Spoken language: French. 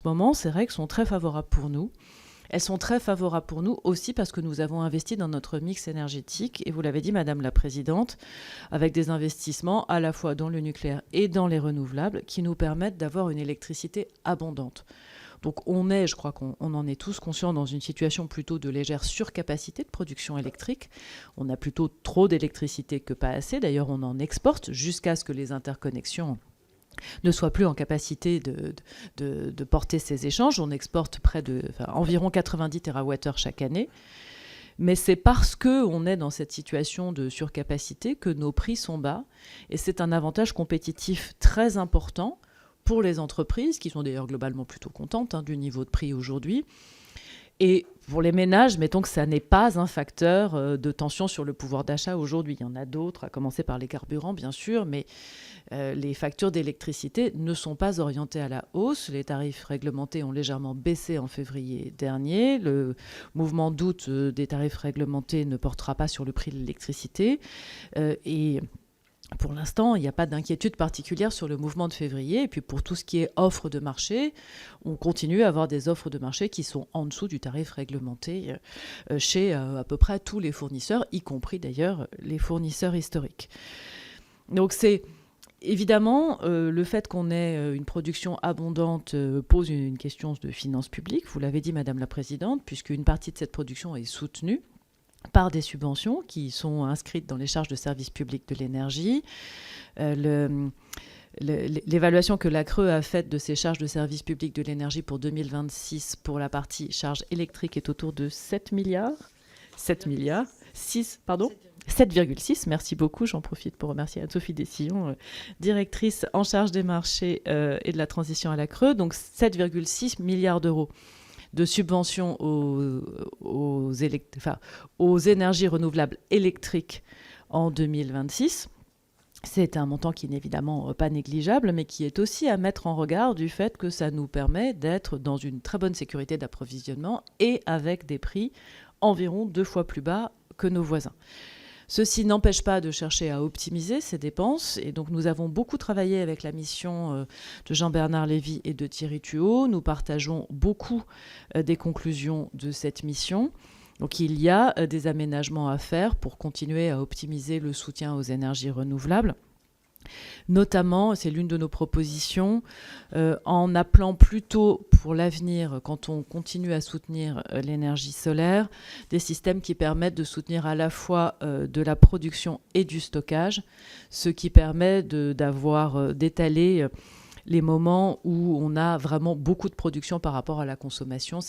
moment, ces règles sont très favorables pour nous. Elles sont très favorables pour nous aussi parce que nous avons investi dans notre mix énergétique, et vous l'avez dit, Madame la Présidente, avec des investissements à la fois dans le nucléaire et dans les renouvelables qui nous permettent d'avoir une électricité abondante. Donc je crois qu'on en est tous conscients, dans une situation plutôt de légère surcapacité de production électrique. On a plutôt trop d'électricité que pas assez. D'ailleurs, on en exporte jusqu'à ce que les interconnexions ne soient plus en capacité de porter ces échanges. On exporte environ 90 TWh chaque année. Mais c'est parce qu'on est dans cette situation de surcapacité que nos prix sont bas. Et c'est un avantage compétitif très important pour les entreprises, qui sont d'ailleurs globalement plutôt contentes du niveau de prix aujourd'hui. Et pour les ménages, mettons que ça n'est pas un facteur de tension sur le pouvoir d'achat aujourd'hui. Il y en a d'autres, à commencer par les carburants, bien sûr, mais les factures d'électricité ne sont pas orientées à la hausse. Les tarifs réglementés ont légèrement baissé en février dernier. Le mouvement d'août des tarifs réglementés ne portera pas sur le prix de l'électricité. Et pour l'instant, il n'y a pas d'inquiétude particulière sur le mouvement de février. Et puis pour tout ce qui est offre de marché, on continue à avoir des offres de marché qui sont en dessous du tarif réglementé chez à peu près tous les fournisseurs, y compris d'ailleurs les fournisseurs historiques. Donc c'est évidemment le fait qu'on ait une production abondante pose une question de finances publiques. Vous l'avez dit, Madame la Présidente, puisqu'une partie de cette production est soutenue par des subventions qui sont inscrites dans les charges de service public de l'énergie. L'évaluation que la CRE a faite de ces charges de service public de l'énergie pour 2026 pour la partie charges électriques est autour de 7 milliards. 7,6, merci beaucoup. J'en profite pour remercier Anne-Sophie Dessillon, directrice en charge des marchés et de la transition à la CRE. Donc 7,6 milliards d'euros de subventions aux énergies renouvelables électriques en 2026. C'est un montant qui n'est évidemment pas négligeable, mais qui est aussi à mettre en regard du fait que ça nous permet d'être dans une très bonne sécurité d'approvisionnement et avec des prix environ 2 fois plus bas que nos voisins. Ceci n'empêche pas de chercher à optimiser ces dépenses, et donc nous avons beaucoup travaillé avec la mission de Jean-Bernard Lévy et de Thierry Tuot. Nous partageons beaucoup des conclusions de cette mission. Donc il y a des aménagements à faire pour continuer à optimiser le soutien aux énergies renouvelables. Notamment, c'est l'une de nos propositions, en appelant plutôt pour l'avenir, quand on continue à soutenir l'énergie solaire, des systèmes qui permettent de soutenir à la fois de la production et du stockage, ce qui permet d'étaler les moments où on a vraiment beaucoup de production par rapport à la consommation.